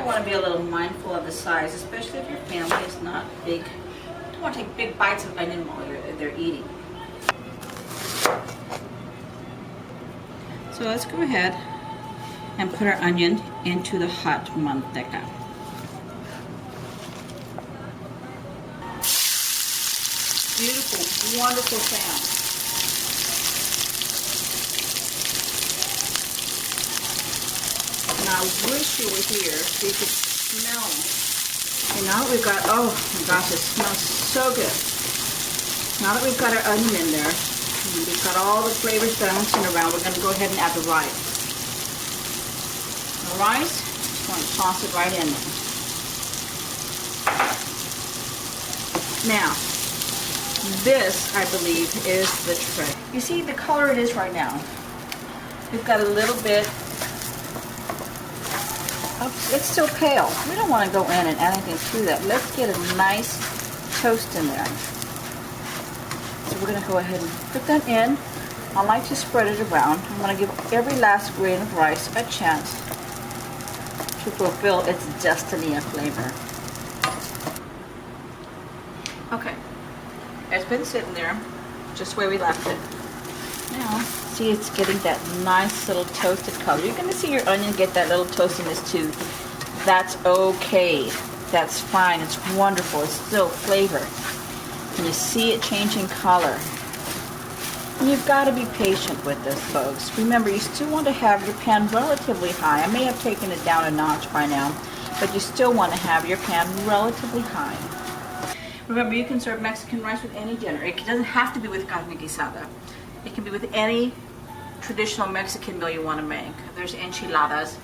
want to be a little mindful of the size, especially if your family is not big. You don't want to take big bites of onion while they're eating. So let's go ahead and put our onion into the hot manteca. Beautiful, wonderful sound. And I wish you were here so you could smell them. And now that we've got, oh my gosh, it smells so good. Now that we've got our onion in there, and we've got all the flavors bouncing around, we're going to go ahead and add the rice. The rice, just want to toss it right in there. Now, this, I believe, is the trick. You see the color it is right now. We've got a little bit of, it's still pale. We don't want to go in and add anything to that. Let's get a nice toast in there. So we're going to go ahead and put that in. I like to spread it around. I'm going to give every last grain of rice a chance to fulfill its destiny of flavor. Okay. It's been sitting there just where we left it. Now, see, it's getting that nice little toasted color. You're going to see your onion get that little toastiness too. That's okay. That's fine. It's wonderful. It's still flavor. And you see it changing color. And you've got to be patient with this, folks. Remember, you still want to have your pan relatively high. I may have taken it down a notch by now, but you still want to have your pan relatively high. Remember, you can serve Mexican rice with any dinner. It doesn't have to be with carne guisada. It can be with any traditional Mexican meal you want to make. There's enchiladas.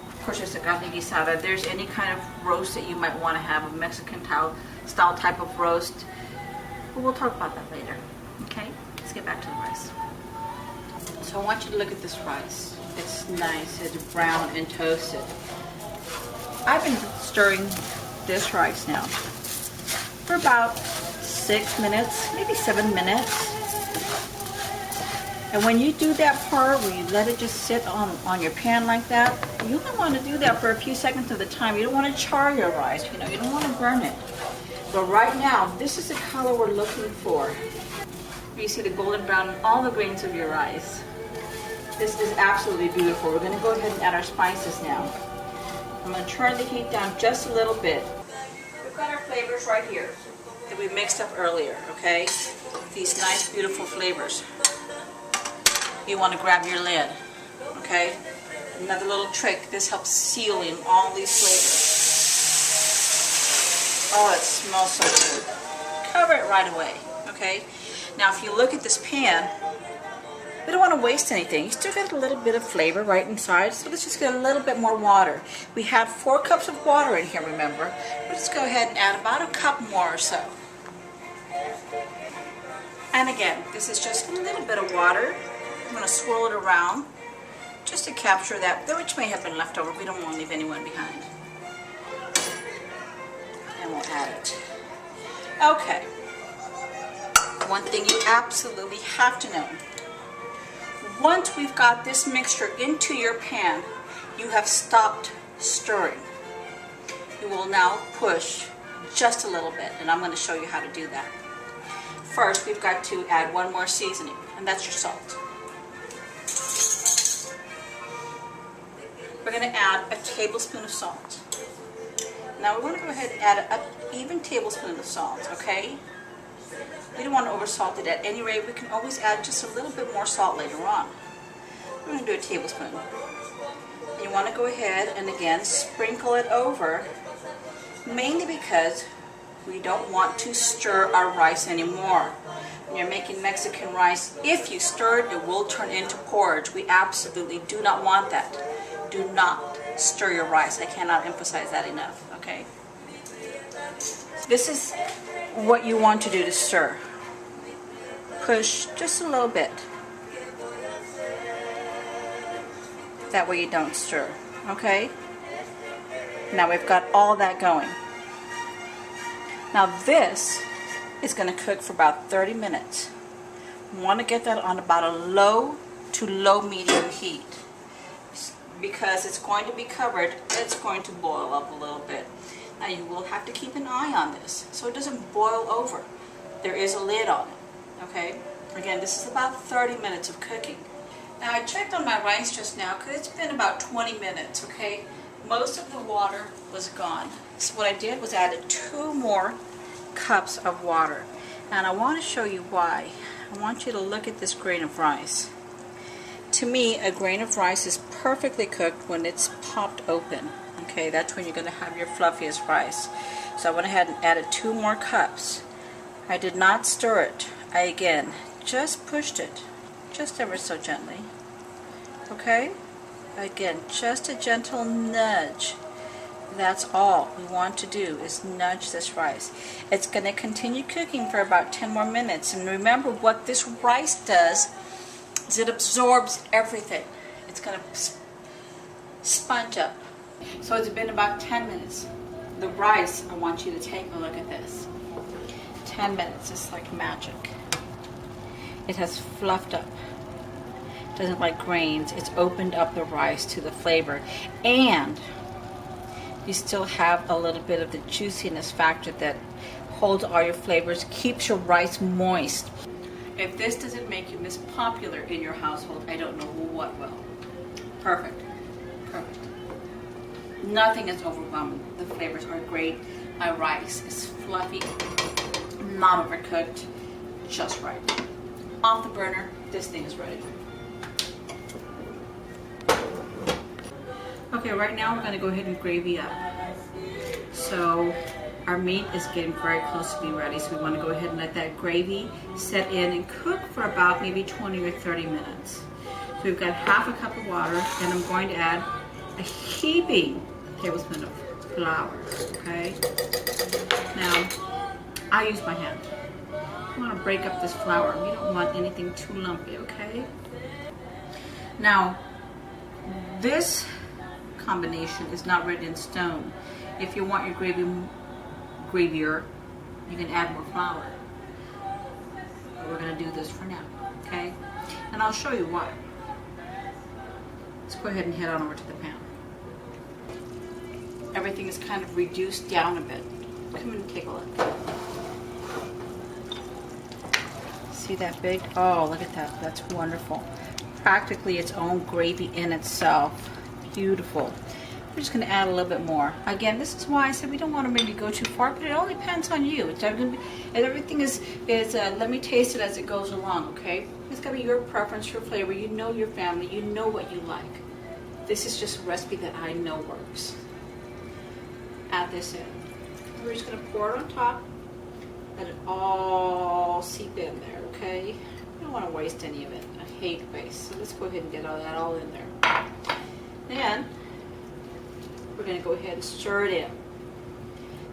Of course, there's a carne guisada. There's any kind of roast that you might want to have, a Mexican style type of roast. But we'll talk about that later. Okay? Let's get back to the rice. So I want you to look at this rice. It's nice. It's brown and toasted. I've been stirring this rice now for about 6 minutes, maybe 7 minutes. And when you do that part where you let it just sit on your pan like that, you don't want to do that for a few seconds at a time. You don't want to char your rice, you know, you don't want to burn it. But right now, this is the color we're looking for. You see the golden brown in all the grains of your rice. This is absolutely beautiful. We're going to go ahead and add our spices now. I'm going to turn the heat down just a little bit. We've got our flavors right here that we mixed up earlier, okay? These nice, beautiful flavors. You want to grab your lid, okay? Another little trick, this helps seal in all these flavors. Oh, it smells so good. Cover it right away, okay? Now, if you look at this pan, we don't want to waste anything. You still got a little bit of flavor right inside, so let's just get a little bit more water. We had 4 cups of water in here, remember? Let's go ahead and add about a cup more or so. And again, this is just a little bit of water. I'm going to swirl it around just to capture that, which may have been left over. We don't want to leave anyone behind. And we'll add it. Okay. One thing you absolutely have to know. Once we've got this mixture into your pan, you have stopped stirring. You will now push just a little bit, and I'm going to show you how to do that. First, we've got to add one more seasoning, and that's your salt. We're going to add a tablespoon of salt. Now we want to go ahead and add an even tablespoon of salt, okay? We don't want to oversalt it at any rate. We can always add just a little bit more salt later on. We're going to do a tablespoon. And you want to go ahead and again sprinkle it over, mainly because we don't want to stir our rice anymore. When you're making Mexican rice, if you stir it, it will turn into porridge. We absolutely do not want that. Do not stir your rice. I cannot emphasize that enough, okay? This is what you want to do to stir. Push just a little bit. That way you don't stir, okay? Now we've got all that going. Now this is going to cook for about 30 minutes. You want to get that on about a low to low medium heat. because it's going to be covered, it's going to boil up a little bit. Now you will have to keep an eye on this so it doesn't boil over. There is a lid on it, okay? Again, this is about 30 minutes of cooking. Now I checked on my rice just now because it's been about 20 minutes, okay? Most of the water was gone. So what I did was added 2 more cups of water. And I want to show you why. I want you to look at this grain of rice. To me, a grain of rice is perfectly cooked when it's popped open. Okay, that's when you're going to have your fluffiest rice. So I went ahead and added 2 more cups. I did not stir it. I again just pushed it, just ever so gently. Okay? Again, just a gentle nudge. That's all we want to do is nudge this rice. It's going to continue cooking for about 10 more minutes. And remember, what this rice does is it absorbs everything. It's going to sponge up. So it's been about 10 minutes. The rice, I want you to take a look at this. 10 minutes, it's like magic. It has fluffed up. It doesn't like grains. It's opened up the rice to the flavor. And you still have a little bit of the juiciness factor that holds all your flavors, keeps your rice moist. If this doesn't make you Miss Popular in your household, I don't know what will. Perfect. Perfect. Nothing is overwhelming. The flavors are great. My rice is fluffy, not overcooked, just right. Off the burner, this thing is ready. Okay, right now we're going to go ahead and gravy up. So our meat is getting very close to being ready, so we want to go ahead and let that gravy set in and cook for about maybe 20 or 30 minutes. So we've got half a cup of water, and I'm going to add a heaping tablespoon of flour, okay? Now, I use my hand. You want to break up this flour. You don't want anything too lumpy, okay? Now, this combination is not written in stone. If you want your gravy gravier, you can add more flour. But we're going to do this for now, okay? And I'll show you why. Let's go ahead and head on over to the pan. Everything is kind of reduced down a bit. Come and take a look. See that big? Oh, look at that. That's wonderful. Practically its own gravy in itself. Beautiful. We're just going to add a little bit more. Again, this is why I said we don't want to maybe go too far, but it all depends on you. Everything is let me taste it as it goes along, okay? It's got to be your preference, your flavor. You know your family. You know what you like. This is just a recipe that I know works. Add this in. We're just going to pour it on top. Let it all seep in there, okay? I don't want to waste any of it. I hate waste. So let's go ahead and get all that all in there. Then we're going to go ahead and stir it in.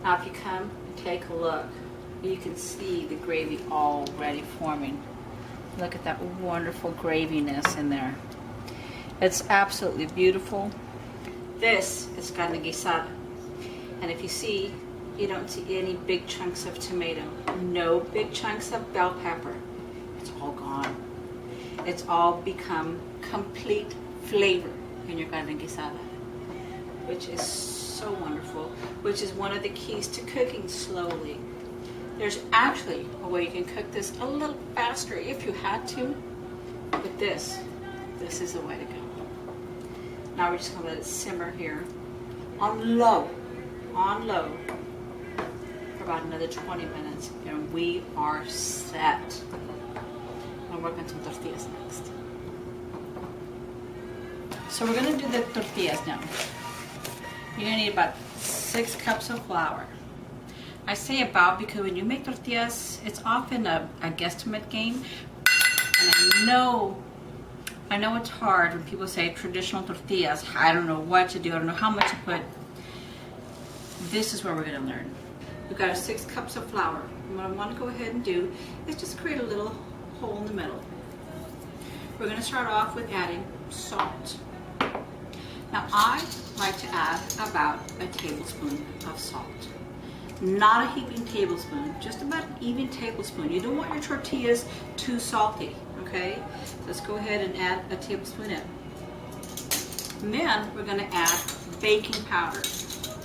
Now if you come and take a look, you can see the gravy already forming. Look at that wonderful graviness in there. It's absolutely beautiful. This is carne guisada. And if you see, you don't see any big chunks of tomato. No big chunks of bell pepper. It's all gone. It's all become complete flavor in your carne guisada, which is so wonderful, which is one of the keys to cooking slowly. There's actually a way you can cook this a little faster if you had to, but this is the way to go. Now we're just going to let it simmer here on low, for about another 20 minutes, and we are set. I'm working on some tortillas next. So we're going to do the tortillas now. You're going to need about 6 cups of flour. I say about because when you make tortillas, it's often a guesstimate game. And I know it's hard when people say traditional tortillas. I don't know what to do. I don't know how much to put. This is where we're going to learn. We've got our 6 cups of flour. And what I want to go ahead and do is just create a little hole in the middle. We're going to start off with adding salt. Now I like to add about a tablespoon of salt. Not a heaping tablespoon, just about an even tablespoon. You don't want your tortillas too salty, okay? So let's go ahead and add a tablespoon in. And then we're going to add baking powder.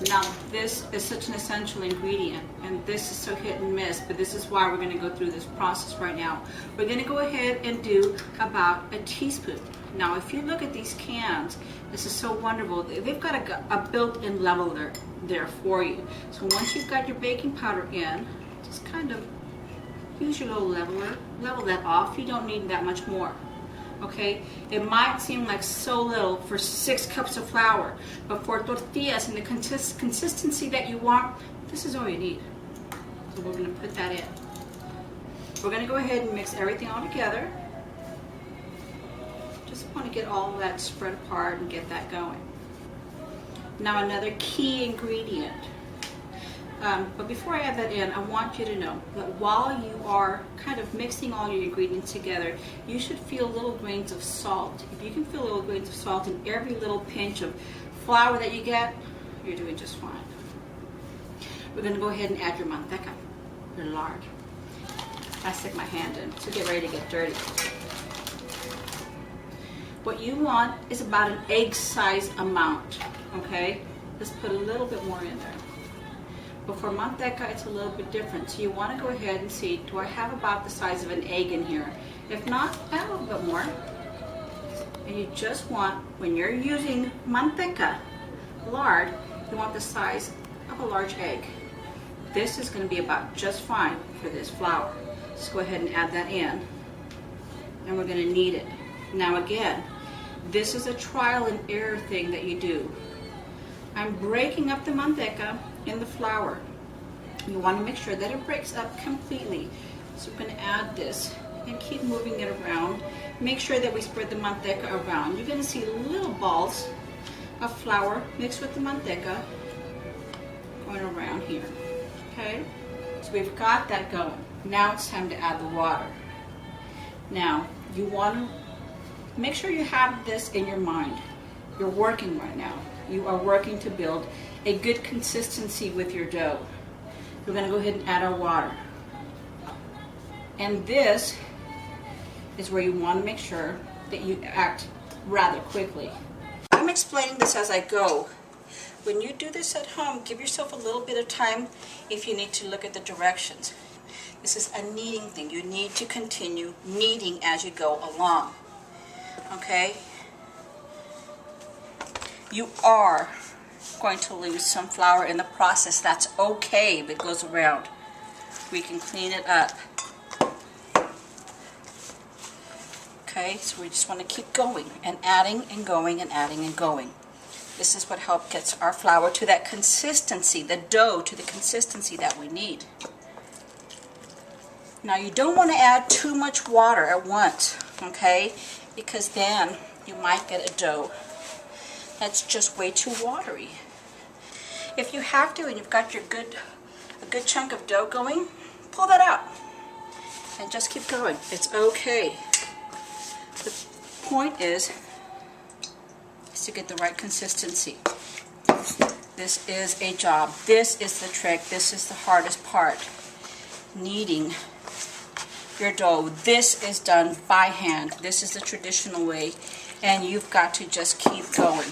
Now this is such an essential ingredient, and this is so hit and miss, but this is why we're going to go through this process right now. We're going to go ahead and do about a teaspoon. Now if you look at these cans, this is so wonderful. They've got a built-in leveler there for you. So once you've got your baking powder in, just kind of use your little leveler, level that off. You don't need that much more. Okay, it might seem like so little for 6 cups of flour, but for tortillas and the consistency that you want, this is all you need. So we're going to put that in. We're going to go ahead and mix everything all together. Just want to get all of that spread apart and get that going. Now another key ingredient. But before I add that in, I want you to know that while you are kind of mixing all your ingredients together, you should feel little grains of salt. If you can feel little grains of salt in every little pinch of flour that you get, you're doing just fine. We're going to go ahead and add your manteca, your lard. I stick my hand in, so get ready to get dirty. What you want is about an egg size amount, okay? Let's put a little bit more in there. But for manteca, it's a little bit different. So you want to go ahead and see, do I have about the size of an egg in here? If not, add a little bit more. And you just want, when you're using manteca, lard, you want the size of a large egg. This is going to be about just fine for this flour. Just go ahead and add that in. And we're going to knead it. Now again, this is a trial and error thing that you do. I'm breaking up the manteca in the flour. You want to make sure that it breaks up completely. So we're going to add this and keep moving it around. Make sure that we spread the manteca around. You're going to see little balls of flour mixed with the manteca going around here. Okay? So we've got that going. Now it's time to add the water. Now, you want to make sure you have this in your mind. You're working right now. You are working to build a good consistency with your dough. We're going to go ahead and add our water. And this is where you want to make sure that you act rather quickly. I'm explaining this as I go. When you do this at home, give yourself a little bit of time if you need to look at the directions. This is a kneading thing. You need to continue kneading as you go along. Okay? You are going to lose some flour in the process. That's okay if it goes around. We can clean it up. Okay, so we just want to keep going and adding and going and adding and going. This is what helps get our flour to that consistency, the dough to the consistency that we need. Now you don't want to add too much water at once, okay? Because then you might get a dough that's just way too watery. If you have to and you've got your a good chunk of dough going, pull that out and just keep going. It's okay. The point is to get the right consistency. This is a job. This is the trick. This is the hardest part. Kneading your dough. This is done by hand. This is the traditional way, and you've got to just keep going.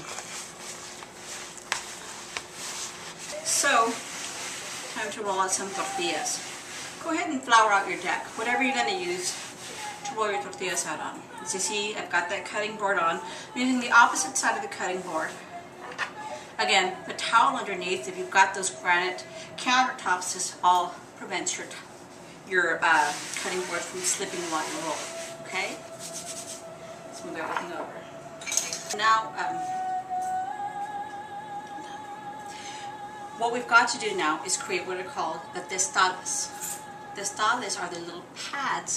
So, time to roll out some tortillas. Go ahead and flour out your deck, whatever you're going to use to roll your tortillas out on. As you see, I've got that cutting board on. I'm using the opposite side of the cutting board. Again, a towel underneath. If you've got those granite countertops, this all prevents your cutting board from slipping while you roll. Okay? Let's move everything over. Now, what we've got to do now is create what are called the testadas. Testadas are the little pads